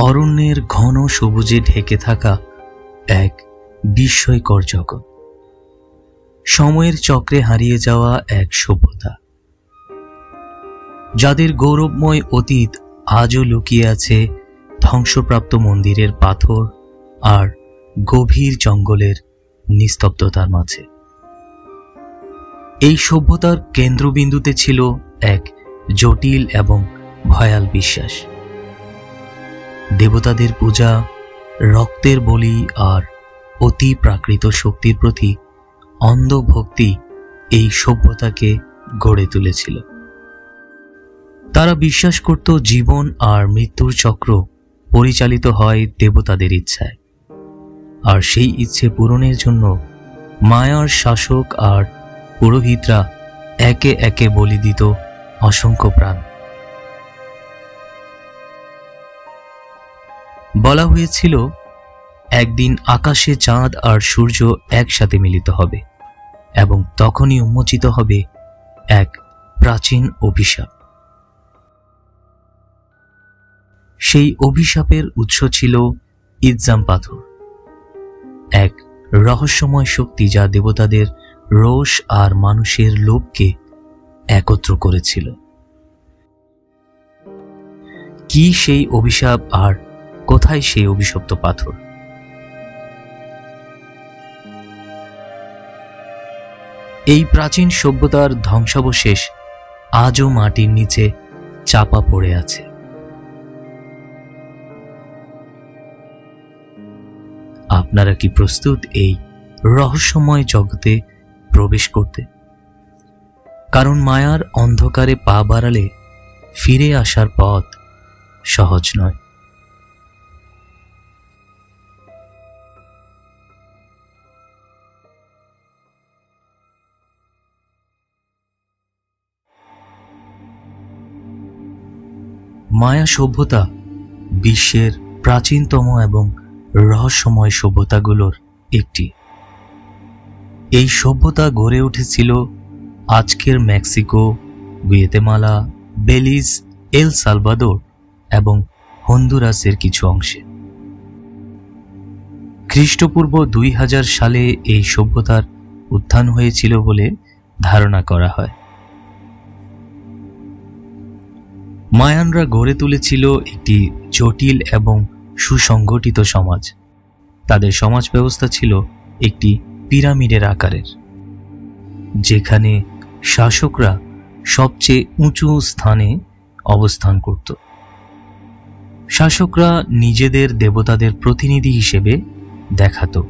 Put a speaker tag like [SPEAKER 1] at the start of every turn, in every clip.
[SPEAKER 1] অরণ্যের ঘন সবুজে ঢেকে থাকা এক বিস্ময়কর জগৎ, সময়ের চক্রে হারিয়ে যাওয়া এক সভ্যতা, যাদের গৌরবময় অতীত আজও লুকিয়ে আছে ধ্বংসপ্রাপ্ত মন্দিরের পাথর আর গভীর জঙ্গলের নিস্তব্ধতার মাঝে। এই সভ্যতার কেন্দ্রবিন্দুতে ছিল এক জটিল এবং ভয়াল বিশ্বাস। দেবতাদের পূজা, রক্তের বলি আর অতি প্রাকৃত শক্তির প্রতি অন্ধ ভক্তি এই সভ্যতাকে গড়ে তুলেছিল। তারা বিশ্বাস করত জীবন আর মৃত্যুর চক্র পরিচালিত হয় দেবতাদের ইচ্ছায়, আর সেই ইচ্ছে পূরণের জন্য মায়ার শাসক আর পুরোহিতরা একে একে বলি দিত অসংখ্য প্রাণ। বলা হয়েছিল একদিন আকাশে চাঁদ আর সূর্য একসাথে মিলিত হবে এবং তখনই উন্মোচিত হবে এক প্রাচীন অভিশাপ। সেই অভিশাপের উৎস ছিল ইৎজাম পাথর, এক রহস্যময় শক্তি যা দেবতাদের রোষ আর মানুষের লোভকে একত্র করেছিল। কি সেই অভিশাপ আর কোথায় সেই অভিশপ্ত পাথর? এই প্রাচীন সভ্যতার ধ্বংসাবশেষ আজও মাটির নিচে চাপা পড়ে আছে। আপনারা কি প্রস্তুত এই রহস্যময় জগতে প্রবেশ করতে? কারণ মায়ার অন্ধকারে পা বাড়ালে ফিরে আসার পথ সহজ নয়। মায়া সভ্যতা বিশ্বের প্রাচীনতম এবং রহস্যময় সভ্যতাগুলোর একটি। এই সভ্যতা গড়ে উঠেছিল আজকের Mexico, Guatemala, Belize, El Salvador এবং হন্ডুরাসের কিছু অংশে। খ্রিস্টপূর্ব 2000 সালে এই সভ্যতার উত্থান হয়েছিল বলে ধারণা করা হয়। মায়ানরা গড়ে তুলেছিল একটি জটিল এবং সুসংগঠিত সমাজ। তাদের সমাজ ব্যবস্থা ছিল একটি পিরামিডের আকারের, যেখানে শাসকরা সবচেয়ে উঁচু স্থানে অবস্থান করত। শাসকরা নিজেদের দেবতাদের প্রতিনিধি হিসেবে দেখাতো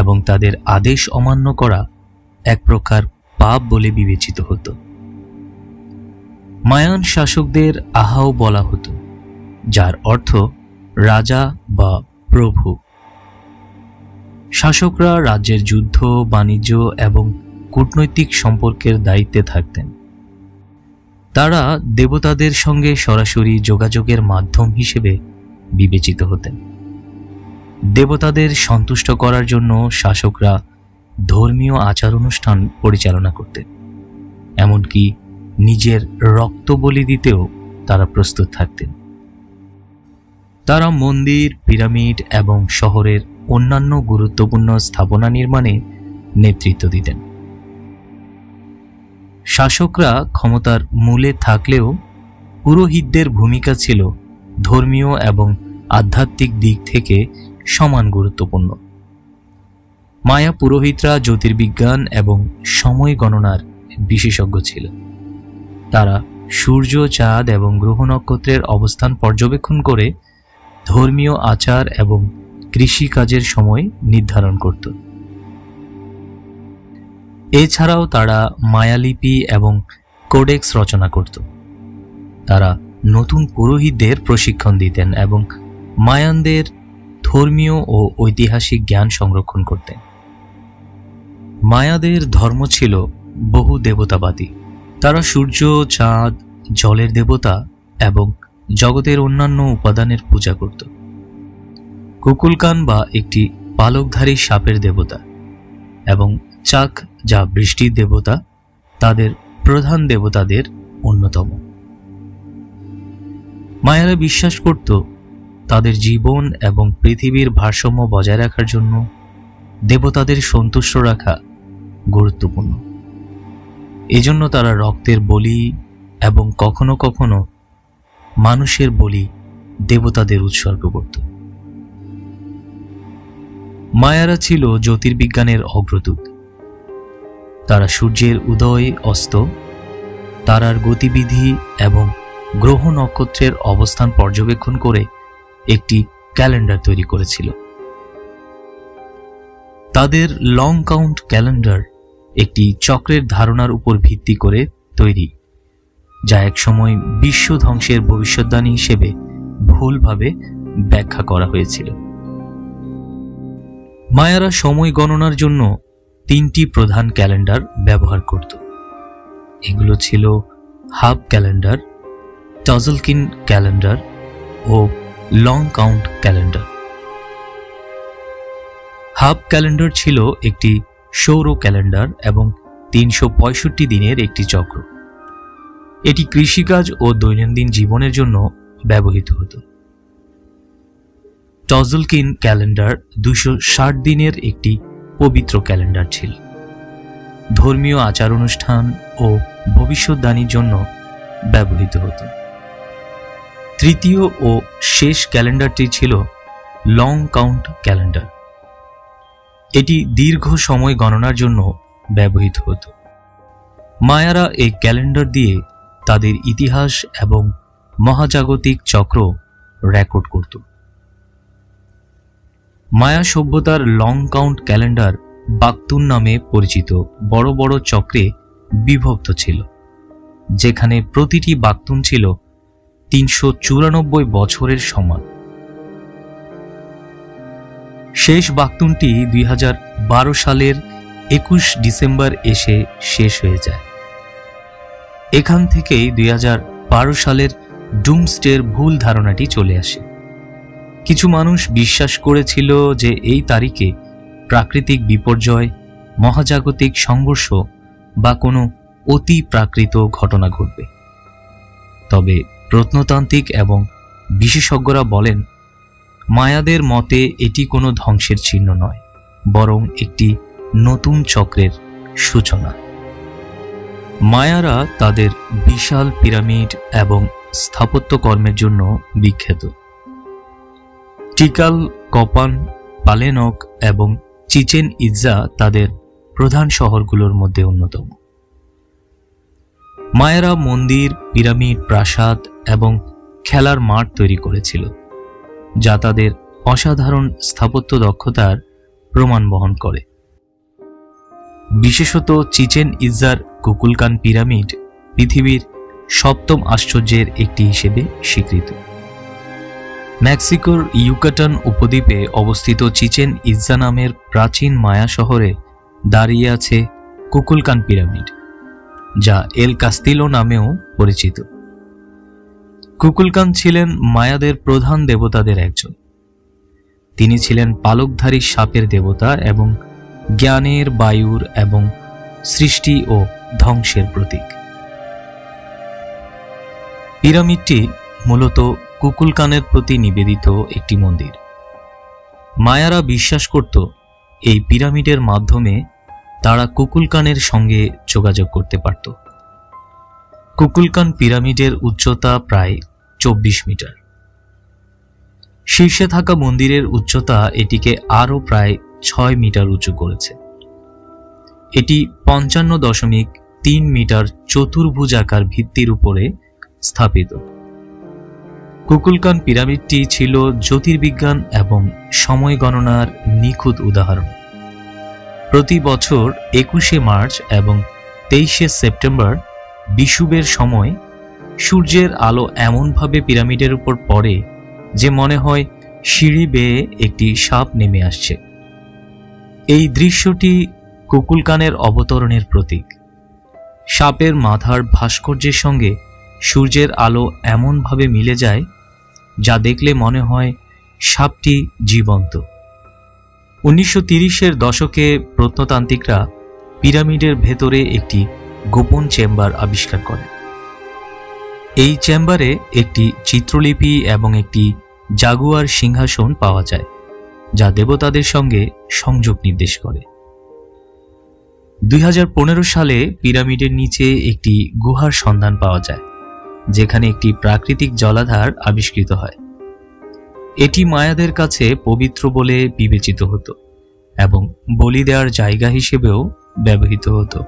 [SPEAKER 1] এবং তাদের আদেশ অমান্য করা এক প্রকার পাপ বলে বিবেচিত হতো। মায়ান শাসকদের আহাও বলা হতো, যার অর্থ রাজা বা প্রভু। শাসকরা রাজ্যের যুদ্ধ, বাণিজ্য এবং কূটনৈতিক সম্পর্কের দায়িত্বে থাকতেন। তারা দেবতাদের সঙ্গে সরাসরি যোগাযোগের মাধ্যম হিসেবে বিবেচিত হতেন। দেবতাদের সন্তুষ্ট করার জন্য শাসকরা ধর্মীয় আচার অনুষ্ঠান পরিচালনা করতেন, এমনকি নিজের রক্ত বলি দিতেও তারা প্রস্তুত থাকতেন। তারা মন্দির, পিরামিড এবং শহরের অন্যান্য গুরুত্বপূর্ণ স্থাপনা নির্মাণে নেতৃত্ব দিতেন। শাসকরা ক্ষমতার মূলে থাকলেও পুরোহিতদের ভূমিকা ছিল ধর্মীয় এবং আধ্যাত্মিক দিক থেকে সমান গুরুত্বপূর্ণ। মায়া পুরোহিতরা জ্যোতির্বিজ্ঞান এবং সময় গণনার বিশেষজ্ঞ ছিল। তারা সূর্য, চাঁদ এবং গ্রহ নক্ষত্রের অবস্থান পর্যবেক্ষণ করে ধর্মীয় আচার এবং কৃষিকাজের সময় নির্ধারণ করত। এছাড়াও তারা মায়ালিপি এবং কোডেক্স রচনা করত। তারা নতুন পুরোহিতদের প্রশিক্ষণ দিতেন এবং মায়ানদের ধর্মীয় ও ঐতিহাসিক জ্ঞান সংরক্ষণ করতেন। মায়াদের ধর্ম ছিল বহু দেবতাবাদী। তারা সূর্য, চাঁদ, জলের দেবতা এবং জগতের অন্যান্য উপাদানের পূজা করত। কুকুলকান বা একটি পালকধারী সাপের দেবতা এবং চাক, যা বৃষ্টির দেবতা, তাদের প্রধান দেবতাদের অন্যতম। মায়ারা বিশ্বাস করত তাদের জীবন এবং পৃথিবীর ভারসাম্য বজায় রাখার জন্য দেবতাদের সন্তুষ্ট রাখা গুরুত্বপূর্ণ। এজন্য তারা রক্তের বলি এবং কখনো কখনো মানুষের বলি দেবতাদের উৎসর্গ করত। মায়ারা ছিল জ্যোতির্বিজ্ঞানের অগ্রদূত। তারা সূর্যের উদয় অস্ত, তারার গতিবিধি এবং গ্রহ নক্ষত্রের অবস্থান পর্যবেক্ষণ করে একটি ক্যালেন্ডার তৈরি করেছিল। তাদের লং কাউন্ট ক্যালেন্ডার একটি চক্রের ধারণার উপর ভিত্তি করে তৈরি, যা একসময় বিশ্ব ধ্বংসের ভবিষ্যদ্বাণী হিসেবে ভুলভাবে ব্যাখ্যা করা হয়েছিল। মায়ারা সময় গণনার জন্য 3টি প্রধান ক্যালেন্ডার ব্যবহার করত। এগুলো ছিল হাব ক্যালেন্ডার, টজলকিন ক্যালেন্ডার ও long count calendar. Haab calendar ছিল একটি সৌর ক্যালেন্ডার এবং 365 দিনের একটি চক্র। এটি কৃষিকাজ ও দৈনন্দিন জীবনের জন্য ব্যবহৃত হতো। টজলকিন ক্যালেন্ডার 260 দিনের একটি পবিত্র ক্যালেন্ডার ছিল। ধর্মীয় আচার অনুষ্ঠান ও ভবিষ্যদ্বাণীর জন্য ব্যবহৃত হতো। তৃতীয় ও শেষ ক্যালেন্ডারটি ছিল লং কাউন্ট ক্যালেন্ডার। এটি দীর্ঘ সময় গণনার জন্য ব্যবহৃত হতো। মায়ারা এই ক্যালেন্ডার দিয়ে তাদের ইতিহাস এবং মহাজাগতিক চক্র রেকর্ড করত। মায়া সভ্যতার লং কাউন্ট ক্যালেন্ডার বাকতুন নামে পরিচিত বড় বড় চক্রে বিভক্ত ছিল, যেখানে প্রতিটি বাকতুন ছিল 394 বছরের সমান। শেষ বাকতুনটি 2012 সালের 21 ডিসেম্বর এসে শেষ হয়ে যায়। এখান থেকেই 2012 সালের ডুমসডের ভুল ধারণাটি চলে আসে। কিছু মানুষ বিশ্বাস করেছিল যে এই তারিখে প্রাকৃতিক বিপর্যয়, মহাজাগতিক সংঘর্ষ বা কোনো অতি প্রাকৃত ঘটনা ঘটবে। তবে প্রত্নতান্ত্রিক এবং বিশেষজ্ঞরা বলেন, মায়াদের মতে এটি কোনো ধ্বংসের চিহ্ন নয়, বরং একটি নতুন চক্রের সূচনা। মায়ারা তাদের বিশাল পিরামিড এবং স্থাপত্যকর্মের জন্য বিখ্যাত। টিকাল, কপান, পালেনক এবং চিচেন ইৎজা তাদের প্রধান শহরগুলোর মধ্যে অন্যতম। মায়ারা মন্দির, পিরামিড, প্রাসাদ এবং খেলার মাঠ তৈরি করেছিল, যা তাদের অসাধারণ স্থাপত্য দক্ষতার প্রমাণ বহন করে। বিশেষত চিচেন ইৎজার কুকুলকান পিরামিড পৃথিবীর 7ম আশ্চর্যের একটি হিসেবে স্বীকৃত। মেক্সিকোর ইউকাটান উপদ্বীপে অবস্থিত চিচেন ইৎজা নামের প্রাচীন মায়া শহরে দাঁড়িয়ে আছে কুকুলকান পিরামিড, যা এল কাস্তিলো নামেও পরিচিত। কুকুলকান ছিলেন মায়াদের প্রধান দেবতাদের একজন। তিনি ছিলেন পালকধারী সাপের দেবতা এবং জ্ঞানের, বায়ুর এবং সৃষ্টি ও ধ্বংসের প্রতীক। পিরামিডটি মূলত কুকুলকানের প্রতি নিবেদিত একটি মন্দির। মায়ারা বিশ্বাস করত এই পিরামিডের মাধ্যমে তারা কুকুলকানের সঙ্গে যোগাযোগ করতে পারত। কুকুলকান পিরামিডের উচ্চতা প্রায় 24 মিটার। শীর্ষে থাকা মন্দিরের উচ্চতা এটিকে আরও প্রায় 6 মিটার উঁচু করেছে। এটি 55.3 মিটার চতুর্ভুজাকার ভিত্তির উপরে স্থাপিত। কুকুলকান পিরামিডটি ছিল জ্যোতির্বিজ্ঞান এবং সময় গণনার নিখুঁত উদাহরণ। প্রতি বছর 21শে মার্চ এবং 23শে সেপ্টেম্বর বিষুবের সময় সূর্যের আলো এমনভাবে পিরামিডের উপর পড়ে যে মনে হয় সিঁড়ি বেয়ে একটি সাপ নেমে আসছে। এই দৃশ্যটি কুকুলকানের অবতরণের প্রতীক। সাপের মাথার ভাস্কর্যের সঙ্গে সূর্যের আলো এমনভাবে মিলে যায় যা দেখলে মনে হয় সাপটি জীবন্ত। 1930-এর দশকে প্রত্নতান্ত্রিকরা পিরামিডের ভেতরে একটি গোপন চেম্বার আবিষ্কার করে। এই চেম্বারে একটি চিত্রলিপি এবং একটি জাগুয়ার সিংহাসন পাওয়া যায়, যা দেবতাদের সঙ্গে সংযোগ নির্দেশ করে। 2015 সালে পিরামিডের নিচে একটি গুহার সন্ধান পাওয়া যায়, যেখানে একটি প্রাকৃতিক জলাধার আবিষ্কৃত হয়। এটি মায়াদের কাছে পবিত্র বলে বিবেচিত হতো এবং বলি দেওয়ার জায়গা হিসেবেও ব্যবহৃত হতো।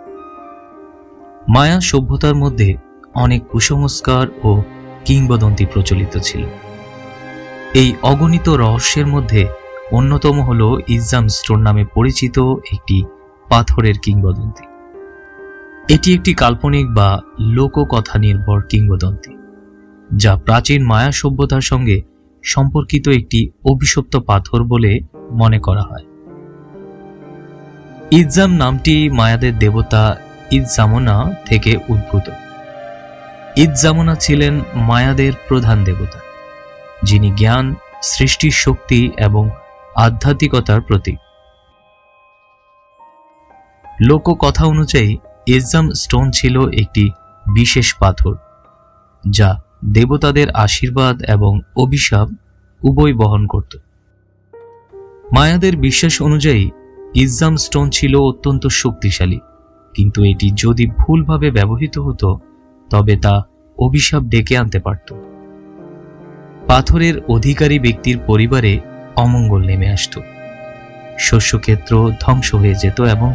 [SPEAKER 1] মায়া সভ্যতার মধ্যে অনেক কুসংস্কার ও কিংবদন্তি প্রচলিত ছিল। এই অগণিত রহস্যের মধ্যে অন্যতম হল ইজাম স্টোন নামে পরিচিত একটি পাথরের কিংবদন্তি। এটি একটি কাল্পনিক বা লোককথা নির্ভর কিংবদন্তি, যা প্রাচীন মায়া সভ্যতার সঙ্গে সম্পর্কিত একটি অভিশপ্ত পাথর বলে মনে করা হয়। ইজাম নামটি মায়াদের দেবতা ইৎজামনা থেকে উদ্ভূত। ইৎজামনা ছিলেন মায়াদের প্রধান দেবতা, যিনি জ্ঞান, সৃষ্টির শক্তি এবং আধ্যাত্মিকতার প্রতীক। লোককথা অনুযায়ী ইজাম স্টোন ছিল একটি বিশেষ পাথর, যা দেবতাদের আশীর্বাদ এবং অভিশাপ উভয় বহন করত। মায়াদের বিশ্বাস অনুযায়ী ইজাম স্টোন ছিল অত্যন্ত শক্তিশালী, কিন্তু এটি যদি ভুলভাবে ব্যবহৃত হতো তবে তা অভিশাপ ডেকে আনতে পারত। পাথরের অধিকারী ব্যক্তির পরিবারে অমঙ্গল নেমে আসত, শস্যক্ষেত্র ধ্বংস হয়ে যেত এবং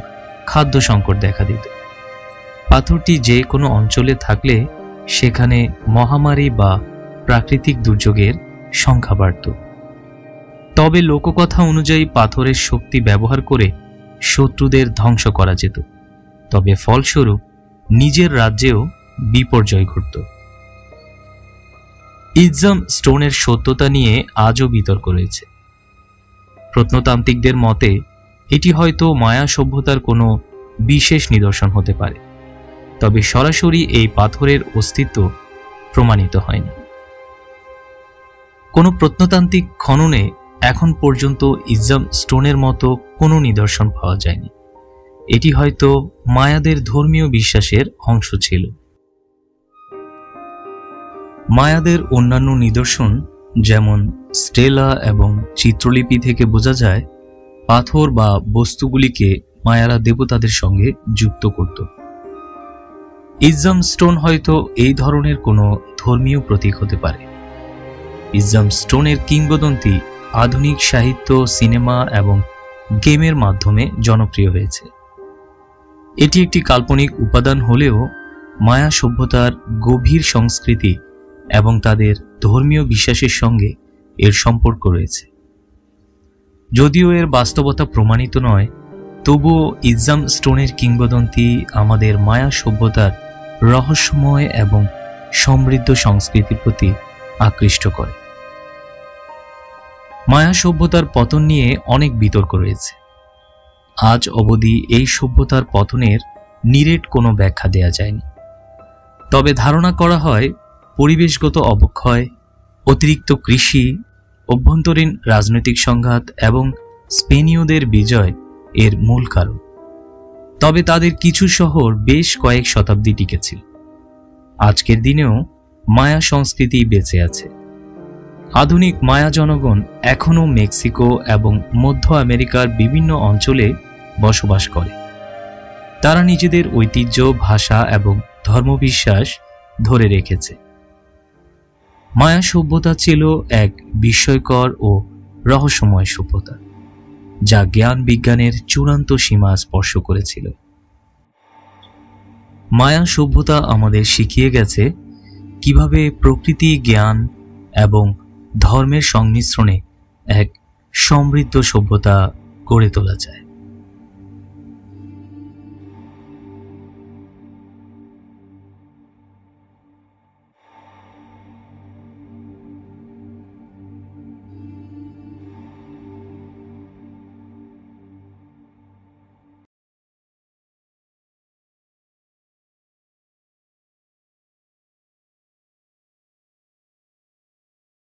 [SPEAKER 1] খাদ্য সংকট দেখা দিত। পাথরটি যে কোনো অঞ্চলে থাকলে সেখানে মহামারী বা প্রাকৃতিক দুর্যোগের সংখ্যা বাড়ত। তবে লোককথা অনুযায়ী পাথরের শক্তি ব্যবহার করে শত্রুদের ধ্বংস করা যেত, তবে ফলস্বরূপ নিজের রাজ্যেও বিপর্যয় ঘটত। ইজাম স্টোনের সত্যতা নিয়ে আজও বিতর্ক রয়েছে। প্রত্নতান্ত্রিকদের মতে এটি হয়তো মায়া সভ্যতার কোনো বিশেষ নিদর্শন হতে পারে, তবে সরাসরি এই পাথরের অস্তিত্ব প্রমাণিত হয়নি। কোনো প্রত্নতান্ত্রিক খননে এখন পর্যন্ত ইজাম স্টোনের মতো কোনো নিদর্শন পাওয়া যায়নি। এটি হয়তো মায়াদের ধর্মীয় বিশ্বাসের অংশ ছিল। মায়াদের অন্যান্য নিদর্শন যেমন স্টেলা এবং চিত্রলিপি থেকে বোঝা যায় পাথর বা বস্তুগুলিকে মায়ারা দেবতাদের সঙ্গে যুক্ত করত। ইজাম স্টোন হয়তো এই ধরনের কোনো ধর্মীয় প্রতীক হতে পারে। ইজাম স্টোনের কিংবদন্তি আধুনিক সাহিত্য, সিনেমা এবং গেমের মাধ্যমে জনপ্রিয় হয়েছে। এটি একটি কাল্পনিক উপাদান হলেও মায়া সভ্যতার গভীর সংস্কৃতি এবং তাদের ধর্মীয় বিশ্বাসের সঙ্গে এর সম্পর্ক রয়েছে। যদিও এর বাস্তবতা প্রমাণিত নয়, তবুও ইজাম স্টোনের কিংবদন্তি আমাদের মায়া সভ্যতার রহস্যময় এবং সমৃদ্ধ সংস্কৃতির প্রতি আকৃষ্ট করে। মায়া সভ্যতার পতন নিয়ে অনেক বিতর্ক রয়েছে। আজ অবধি এই সভ্যতার পতনের নিরেট কোনো ব্যাখ্যা দেয়া যায়নি, তবে ধারণা করা হয় পরিবেশগত অবক্ষয়, অতিরিক্ত কৃষি, অভ্যন্তরীণ রাজনৈতিক সংঘাত এবং স্পেনীয়দের বিজয় এর মূল কারণ। তবে তাদের কিছু শহর বেশ কয়েক শতাব্দী টিকেছিল। আজকের দিনেও মায়া সংস্কৃতি বেঁচে আছে। আধুনিক মায়া জনগণ এখনও মেক্সিকো এবং মধ্য আমেরিকার বিভিন্ন অঞ্চলে বসবাস করে। তারা নিজেদের ঐতিহ্য, ভাষা এবং ধর্মবিশ্বাস ধরে রেখেছে। মায়া সভ্যতা ছিল এক বিস্ময়কর ও রহস্যময় সভ্যতা, যা জ্ঞান বিজ্ঞানের চূড়ান্ত সীমা স্পর্শ করেছিল। মায়া সভ্যতা আমাদের শিখিয়ে গেছে কিভাবে প্রকৃতি, জ্ঞান এবং ধর্মের সংমিশ্রণে এক সমৃদ্ধ সভ্যতা গড়ে তোলা যায়।